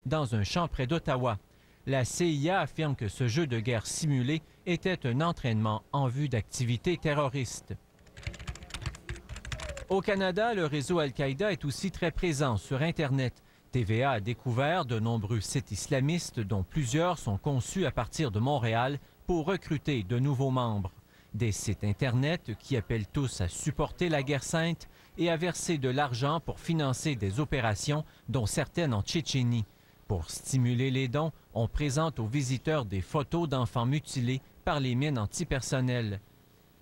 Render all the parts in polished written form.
dans un champ près d'Ottawa. La CIA affirme que ce jeu de guerre simulé était un entraînement en vue d'activités terroristes. Au Canada, le réseau Al-Qaïda est aussi très présent sur Internet. TVA a découvert de nombreux sites islamistes dont plusieurs sont conçus à partir de Montréal pour recruter de nouveaux membres. Des sites Internet qui appellent tous à supporter la guerre sainte et à verser de l'argent pour financer des opérations, dont certaines en Tchétchénie. Pour stimuler les dons, on présente aux visiteurs des photos d'enfants mutilés par les mines antipersonnelles.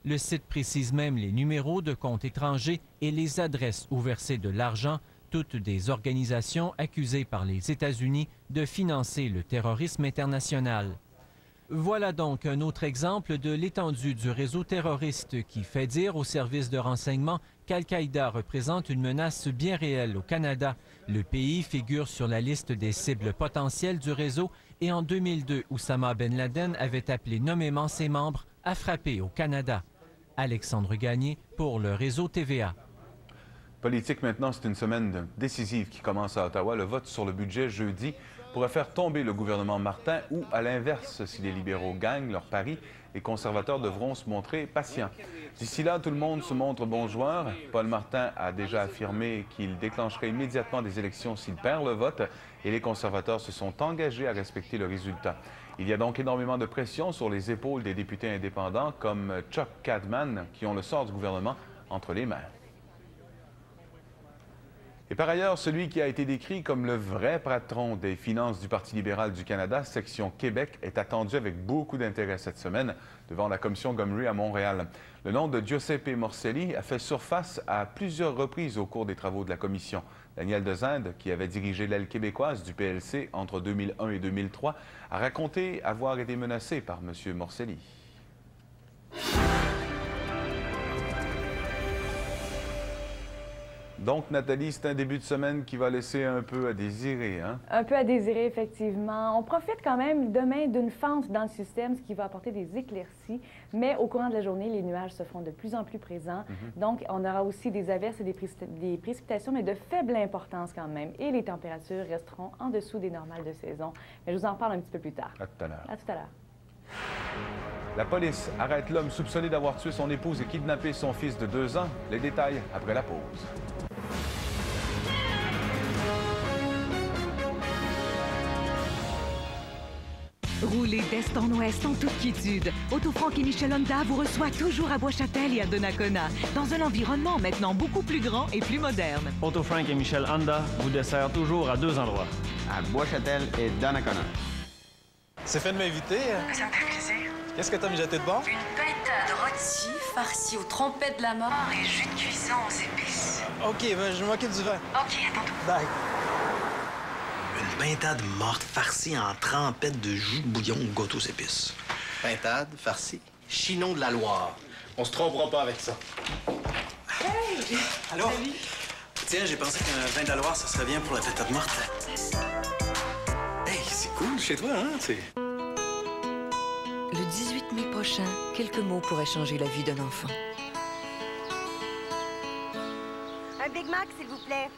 Le site précise même les numéros de comptes étrangers et les adresses où verser de l'argent, toutes des organisations accusées par les États-Unis de financer le terrorisme international. Voilà donc un autre exemple de l'étendue du réseau terroriste qui fait dire aux services de renseignement qu'Al-Qaïda représente une menace bien réelle au Canada. Le pays figure sur la liste des cibles potentielles du réseau et en 2002, Oussama Ben Laden avait appelé nommément ses membres à frapper au Canada. Alexandre Gagné pour le réseau TVA. Politique maintenant, c'est une semaine décisive qui commence à Ottawa. Le vote sur le budget jeudi pourrait faire tomber le gouvernement Martin ou, à l'inverse, si les libéraux gagnent leur pari, les conservateurs devront se montrer patients. D'ici là, tout le monde se montre bon joueur. Paul Martin a déjà affirmé qu'il déclencherait immédiatement des élections s'il perd le vote et les conservateurs se sont engagés à respecter le résultat. Il y a donc énormément de pression sur les épaules des députés indépendants comme Chuck Cadman qui ont le sort du gouvernement entre les mains. Et par ailleurs, celui qui a été décrit comme le vrai patron des finances du Parti libéral du Canada, section Québec, est attendu avec beaucoup d'intérêt cette semaine devant la commission Montgomery à Montréal. Le nom de Giuseppe Morcelli a fait surface à plusieurs reprises au cours des travaux de la commission. Daniel Dezinde, qui avait dirigé l'aile québécoise du PLC entre 2001 et 2003, a raconté avoir été menacé par M. Morcelli. Donc, Nathalie, c'est un début de semaine qui va laisser un peu à désirer, hein? Un peu à désirer, effectivement. On profite quand même demain d'une fente dans le système, ce qui va apporter des éclaircies. Mais au courant de la journée, les nuages se feront de plus en plus présents. Donc, on aura aussi des averses et des précipitations, mais de faible importance quand même. Et les températures resteront en dessous des normales de saison. Mais je vous en parle un petit peu plus tard. À tout à l'heure. À tout à l'heure. La police arrête l'homme soupçonné d'avoir tué son épouse et kidnappé son fils de 2 ans. Les détails après la pause. Roulez d'est en ouest en toute quiétude. Autofrank et Michel Honda vous reçoit toujours à Bois-Châtel et à Donnacona, dans un environnement maintenant beaucoup plus grand et plus moderne. Autofrank et Michel Honda vous dessert toujours à 2 endroits. À Bois-Châtel et Donnacona. C'est fait de m'inviter. Ça me fait plaisir. Qu'est-ce que t'as mijoté de bon? Une pintade rôtie farcie aux trompettes de la mort et jus de cuisson aux épices. OK, ben, je vais m'occuper du vin. OK, à tantôt. Bye. Une pintade morte farcie en trempette de jus de bouillon aux gâteaux aux épices. Pintade, farcie. Chinon de la Loire. On se trompera pas avec ça. Hey! Allô? Salut. Tiens, j'ai pensé qu'un vin de la Loire, ça serait bien pour la pintade morte. Hey, c'est cool chez toi, hein? Le 18 mai prochain, quelques mots pourraient changer la vie d'un enfant. Un Big Mac, s'il vous plaît.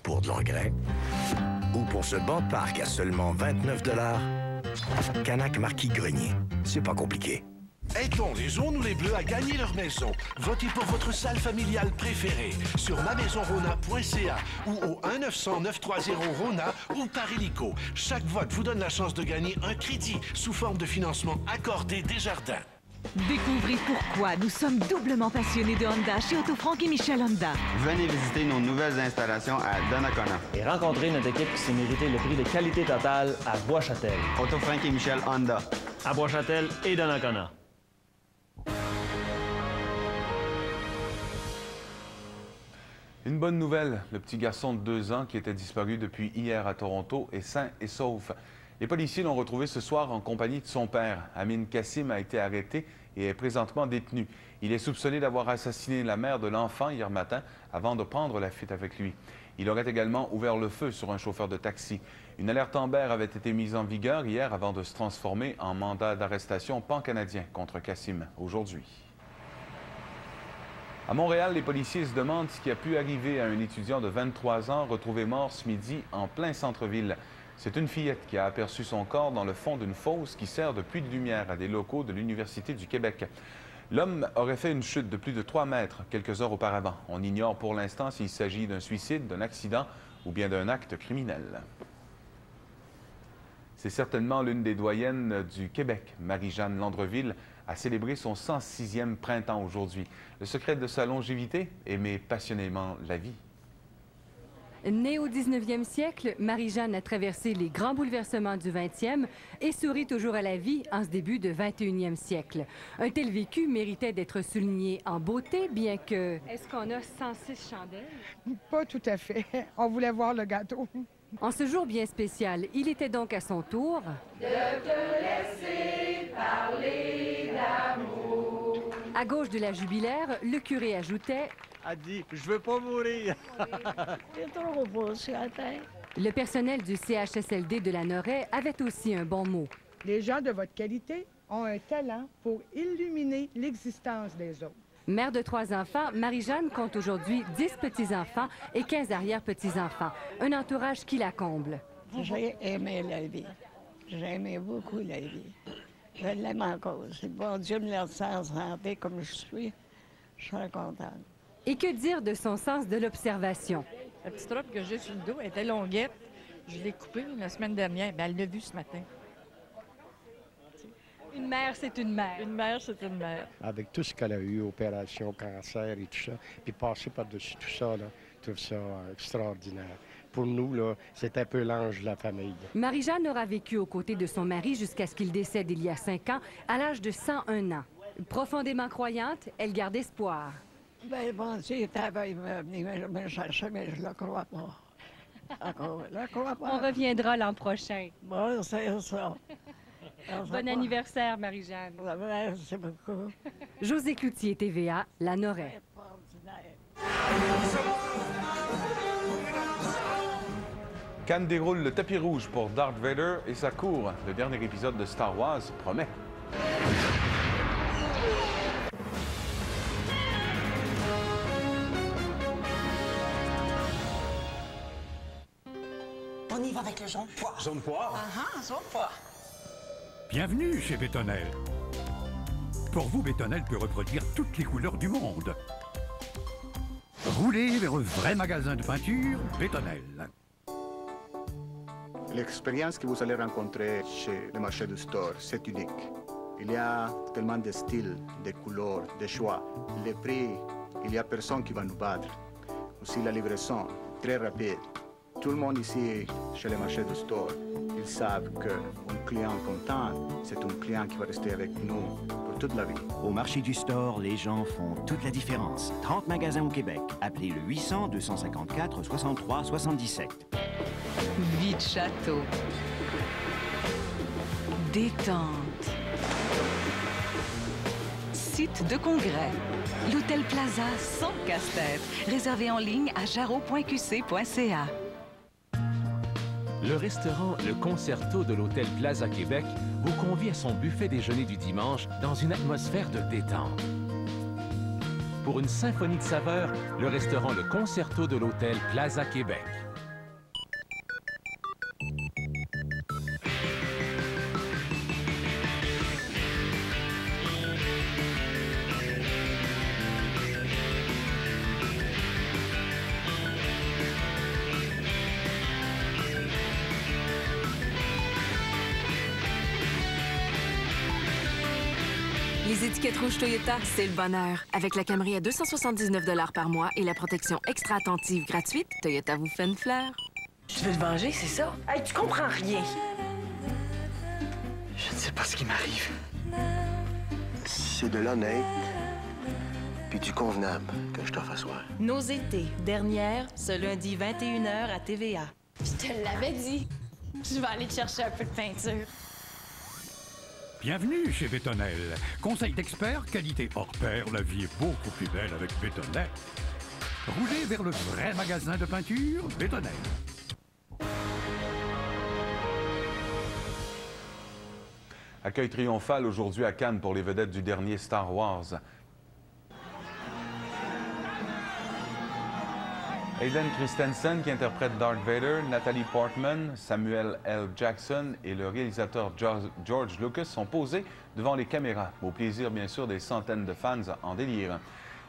Pour de l'engrais ou pour ce banc de parc à seulement 29 $, Canac Marquis Grenier. C'est pas compliqué. Aidons les jaunes ou les bleus à gagner leur maison. Votez pour votre salle familiale préférée sur mamaisonrona.ca ou au 1-900-930-RONA ou par hélico. Chaque vote vous donne la chance de gagner un crédit sous forme de financement accordé Desjardins. Découvrez pourquoi nous sommes doublement passionnés de Honda chez Autofrank et Michel Honda. Venez visiter nos nouvelles installations à Donnacona. Et rencontrer notre équipe qui s'est mérité le prix de qualité totale à Bois-Châtel. Autofrank et Michel Honda. À Bois-Châtel et Donnacona. Une bonne nouvelle, le petit garçon de 2 ans qui était disparu depuis hier à Toronto est sain et sauf. Les policiers l'ont retrouvé ce soir en compagnie de son père. Amin Kassim a été arrêté et est présentement détenu. Il est soupçonné d'avoir assassiné la mère de l'enfant hier matin avant de prendre la fuite avec lui. Il aurait également ouvert le feu sur un chauffeur de taxi. Une alerte Amber avait été mise en vigueur hier avant de se transformer en mandat d'arrestation pan-canadien contre Kassim aujourd'hui. À Montréal, les policiers se demandent ce qui a pu arriver à un étudiant de 23 ans retrouvé mort ce midi en plein centre-ville. C'est une fillette qui a aperçu son corps dans le fond d'une fosse qui sert de puits de lumière à des locaux de l'Université du Québec. L'homme aurait fait une chute de plus de 3 mètres quelques heures auparavant. On ignore pour l'instant s'il s'agit d'un suicide, d'un accident ou bien d'un acte criminel. C'est certainement l'une des doyennes du Québec, Marie-Jeanne Landreville, a célébré son 106e printemps aujourd'hui. Le secret de sa longévité, aimer passionnément la vie. Née au 19e siècle, Marie-Jeanne a traversé les grands bouleversements du 20e et sourit toujours à la vie en ce début de 21e siècle. Un tel vécu méritait d'être souligné en beauté, bien que... Est-ce qu'on a 106 chandelles? Pas tout à fait. On voulait voir le gâteau. En ce jour bien spécial, il était donc à son tour... de te laisser parler d'amour. À gauche de la jubilaire, le curé ajoutait... a dit « Je veux pas mourir ». C'est trop beau sur la terre. Le personnel du CHSLD de la Noret avait aussi un bon mot. Les gens de votre qualité ont un talent pour illuminer l'existence des autres. Mère de 3 enfants, Marie-Jeanne compte aujourd'hui 10 petits-enfants et 15 arrière-petits-enfants. Un entourage qui la comble. J'ai aimé la vie. J'ai aimé beaucoup la vie. Je l'aime encore. Si bon Dieu me laisse en santé comme je suis, je serai contente. Et que dire de son sens de l'observation? La petite robe que j'ai sur le dos était longuette. Je l'ai coupée la semaine dernière. Bien, elle l'a vue ce matin. Une mère, c'est une mère. Une mère, c'est une mère. Avec tout ce qu'elle a eu, opération, cancer et tout ça, puis passer par-dessus tout ça, là, je trouve ça extraordinaire. Pour nous, là, c'est un peu l'ange de la famille. Marie-Jeanne aura vécu aux côtés de son mari jusqu'à ce qu'il décède il y a 5 ans, à l'âge de 101 ans. Profondément croyante, elle garde espoir. Bien, bon Dieu, travail va venir me chercher, mais je ne le crois pas. Encore, je le crois pas. On reviendra l'an prochain. Bon, c'est ça. Bon anniversaire, Marie-Jeanne. Merci beaucoup. José Cloutier, TVA, La Noret. Cannes déroule le tapis rouge pour Darth Vader et sa cour. Le dernier épisode de Star Wars promet. On y va avec le jaune poire. Jaune poire? Jaune poire. Bienvenue chez Bétonnel. Pour vous, Bétonnel peut reproduire toutes les couleurs du monde. Roulez vers un vrai magasin de peinture, Bétonnel. L'expérience que vous allez rencontrer chez le marché du store, c'est unique. Il y a tellement de styles, de couleurs, de choix. Les prix, il n'y a personne qui va nous battre. Aussi la livraison, très rapide. Tout le monde ici, chez le marché du store, ils savent qu'un client content, c'est un client qui va rester avec nous pour toute la vie. Au marché du store, les gens font toute la différence. 30 magasins au Québec. Appelez le 800-254-63-77. Vie de château. Détente. Site de congrès. L'Hôtel Plaza sans casse-tête. Réservé en ligne à jarreau.qc.ca. Le restaurant Le Concerto de l'Hôtel Plaza Québec vous convie à son buffet déjeuner du dimanche dans une atmosphère de détente. Pour une symphonie de saveurs, le restaurant Le Concerto de l'Hôtel Plaza Québec. Les étiquettes rouges Toyota, c'est le bonheur. Avec la Camry à 279 $ par mois et la protection extra attentive gratuite, Toyota vous fait une fleur. Tu veux te venger, c'est ça? Hey, tu comprends rien. Je ne sais pas ce qui m'arrive. C'est de l'honnête, puis du convenable que je t'offre à soir. Nos étés, dernière, ce lundi 21h à TVA. Je te l'avais dit. Je vais aller te chercher un peu de peinture. Bienvenue chez Bétonnel. Conseil d'experts, qualité hors pair, la vie est beaucoup plus belle avec Bétonnel. Roulez vers le vrai magasin de peinture, Bétonnel. Accueil triomphal aujourd'hui à Cannes pour les vedettes du dernier Star Wars. Hayden Christensen qui interprète Darth Vader, Natalie Portman, Samuel L. Jackson et le réalisateur George Lucas sont posés devant les caméras, au plaisir bien sûr des centaines de fans en délire.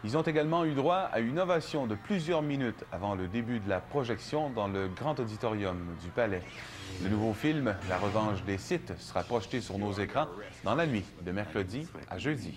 Ils ont également eu droit à une ovation de plusieurs minutes avant le début de la projection dans le grand auditorium du Palais. Le nouveau film, La Revanche des Sith, sera projeté sur nos écrans dans la nuit de mercredi à jeudi.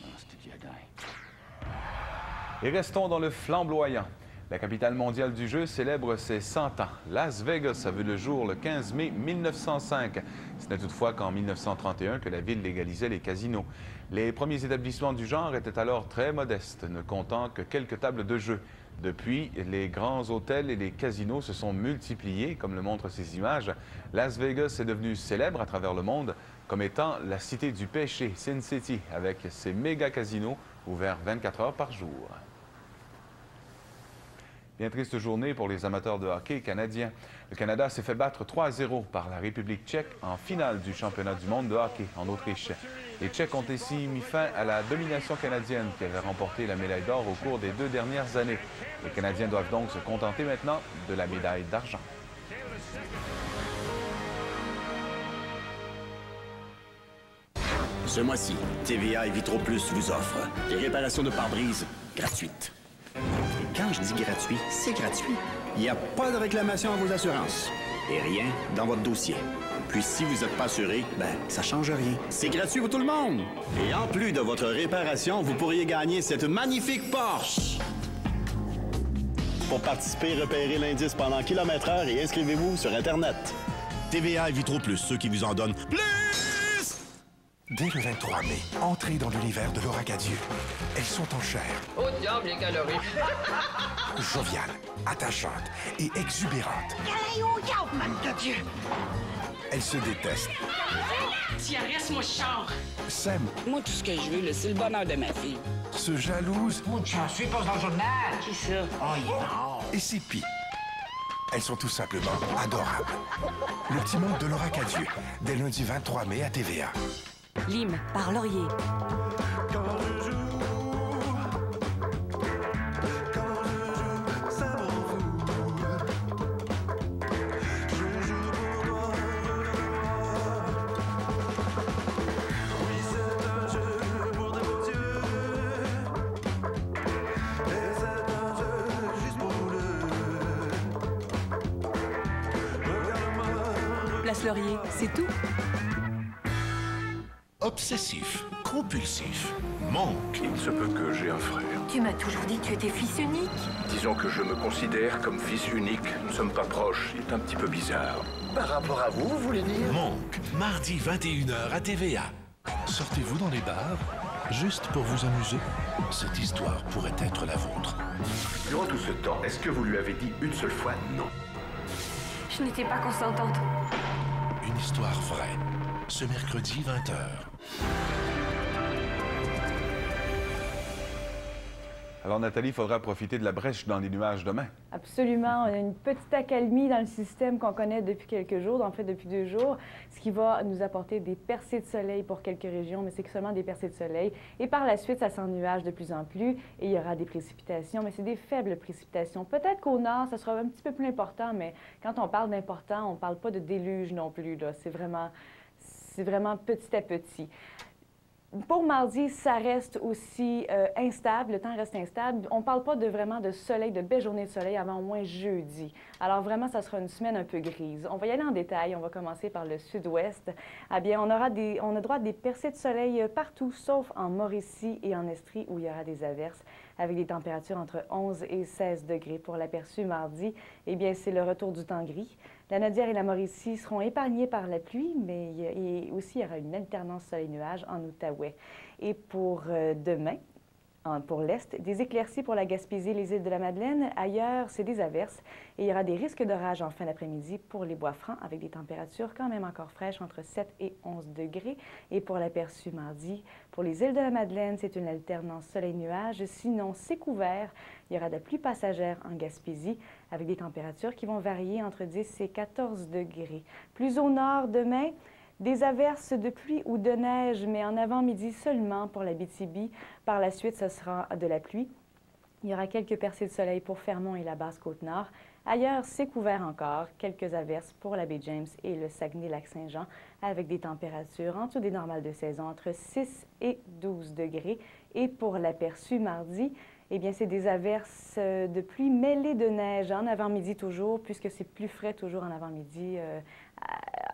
Et restons dans le flamboyant. La capitale mondiale du jeu célèbre ses 100 ans. Las Vegas a vu le jour le 15 mai 1905. Ce n'est toutefois qu'en 1931 que la ville légalisait les casinos. Les premiers établissements du genre étaient alors très modestes, ne comptant que quelques tables de jeu. Depuis, les grands hôtels et les casinos se sont multipliés, comme le montrent ces images. Las Vegas est devenue célèbre à travers le monde comme étant la cité du péché, Sin City, avec ses méga casinos ouverts 24 heures par jour. Bien triste journée pour les amateurs de hockey canadiens. Le Canada s'est fait battre 3-0 par la République tchèque en finale du championnat du monde de hockey en Autriche. Les Tchèques ont ainsi mis fin à la domination canadienne qui avait remporté la médaille d'or au cours des 2 dernières années. Les Canadiens doivent donc se contenter maintenant de la médaille d'argent. Ce mois-ci, TVA et Vitro Plus vous offre des réparations de pare-brise gratuites. Et quand je dis gratuit, c'est gratuit. Il n'y a pas de réclamation à vos assurances. Et rien dans votre dossier. Puis si vous n'êtes pas assuré, ça change rien. C'est gratuit pour tout le monde. Et en plus de votre réparation, vous pourriez gagner cette magnifique Porsche. Pour participer, repérez l'indice pendant kilomètre-heure et inscrivez-vous sur Internet. TVA et Vitro Plus, ceux qui vous en donnent plus! Dès le 23 mai, entrez dans l'univers de l'Oracadieu. Elles sont en chair. Au diable, les calories! Joviales, attachantes et exubérantes. Elles se détestent. Si arrête, moi, je sors. S'aiment. Moi, tout ce que je veux, c'est le bonheur de ma fille. Se jalousent. Moi, j'en suis pas dans le journal. Qui ça? Oh, il est mort. Et s'épient. Elles sont tout simplement adorables. Le petit monde de l'Oracadieu, dès lundi 23 mai à TVA. Lime par Laurier. Place Laurier, c'est tout. Obsessif, compulsif, manque. Il se peut que j'ai un frère. Tu m'as toujours dit que tu étais fils unique. Disons que je me considère comme fils unique. Nous ne sommes pas proches. C'est un petit peu bizarre. Par rapport à vous, vous voulez dire? Manque, mardi 21h à TVA. Sortez-vous dans les bars, juste pour vous amuser? Cette histoire pourrait être la vôtre. Durant tout ce temps, est-ce que vous lui avez dit une seule fois non? Je n'étais pas consentante. Une histoire vraie. Ce mercredi 20h. Alors Nathalie, il faudra profiter de la brèche dans les nuages demain. Absolument. On a une petite accalmie dans le système qu'on connaît depuis quelques jours, en fait depuis 2 jours, ce qui va nous apporter des percées de soleil pour quelques régions, mais c'est seulement des percées de soleil. Et par la suite, ça s'ennuage de plus en plus et il y aura des précipitations, mais c'est des faibles précipitations. Peut-être qu'au nord, ça sera un petit peu plus important, mais quand on parle d'important, on ne parle pas de déluge non plus. C'est vraiment petit à petit. Pour mardi, ça reste aussi instable, le temps reste instable. On ne parle pas vraiment de soleil, de belles journées de soleil avant au moins jeudi. Alors vraiment, ça sera une semaine un peu grise. On va y aller en détail, on va commencer par le sud-ouest. Eh bien, on a droit à des percées de soleil partout, sauf en Mauricie et en Estrie où il y aura des averses, avec des températures entre 11 et 16 degrés. Pour l'aperçu mardi, eh bien, c'est le retour du temps gris. La Nodière et la Mauricie seront épargnés par la pluie, mais aussi il y aura une alternance soleil-nuage en Outaouais. Et pour demain, pour l'Est, des éclaircies pour la Gaspésie et les îles de la Madeleine. Ailleurs, c'est des averses et il y aura des risques d'orage en fin d'après-midi pour les Bois-Francs avec des températures quand même encore fraîches entre 7 et 11 degrés. Et pour l'aperçu mardi, pour les îles de la Madeleine, c'est une alternance soleil-nuage. Sinon, c'est couvert. Il y aura de la pluie passagère en Gaspésie avec des températures qui vont varier entre 10 et 14 degrés. Plus au nord, demain, des averses de pluie ou de neige, mais en avant-midi seulement pour l'Abitibi. Par la suite, ce sera de la pluie. Il y aura quelques percées de soleil pour Fermont et la Basse-Côte-Nord. Ailleurs, c'est couvert encore. Quelques averses pour la baie James et le Saguenay-Lac-Saint-Jean avec des températures en dessous des normales de saison entre 6 et 12 degrés. Et pour l'aperçu mardi, eh bien, c'est des averses de pluie mêlées de neige en avant-midi toujours, puisque c'est plus frais toujours en avant-midi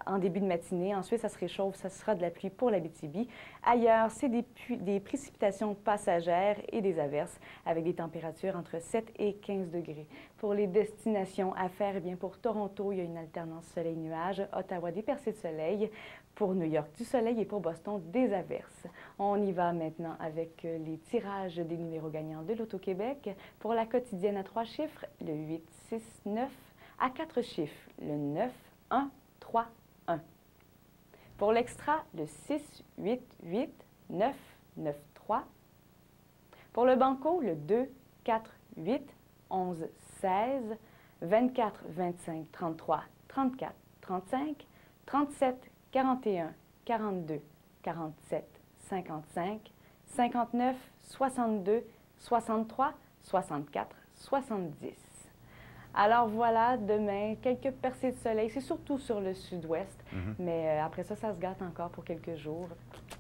en début de matinée. Ensuite, ça se réchauffe, ça sera de la pluie pour l'Abitibi. Ailleurs, c'est des précipitations passagères et des averses avec des températures entre 7 et 15 degrés. Pour les destinations à faire, eh bien, pour Toronto, il y a une alternance soleil-nuage. Ottawa, des percées de soleil. Pour New York, du soleil et pour Boston, des averses. On y va maintenant avec les tirages des numéros gagnants de l'Auto-Québec. Pour la quotidienne à 3 chiffres, le 8, 6, 9. À 4 chiffres, le 9, 1, 3, 1. Pour l'extra, le 6, 8, 8, 9, 9, 3. Pour le banco, le 2, 4, 8, 11, 16, 24, 25, 33, 34, 35, 37, 41, 42, 47, 55, 59, 62, 63, 64, 70. Alors voilà, demain, quelques percées de soleil. C'est surtout sur le sud-ouest, mais après ça, ça se gâte encore pour quelques jours.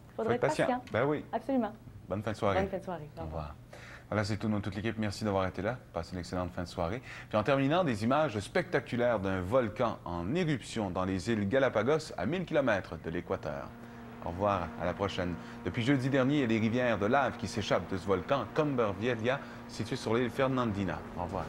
Il faudrait être patient. Ben oui. Absolument. Bonne fin de soirée. Bonne fin de soirée. Au revoir. Voilà, c'est tout. Toute l'équipe, merci d'avoir été là. Passez une excellente fin de soirée. Puis en terminant, des images spectaculaires d'un volcan en éruption dans les îles Galapagos à 1000 km de l'équateur. Au revoir, à la prochaine. Depuis jeudi dernier, il y a des rivières de lave qui s'échappent de ce volcan, Comber Vieja, situé sur l'île Fernandina. Au revoir.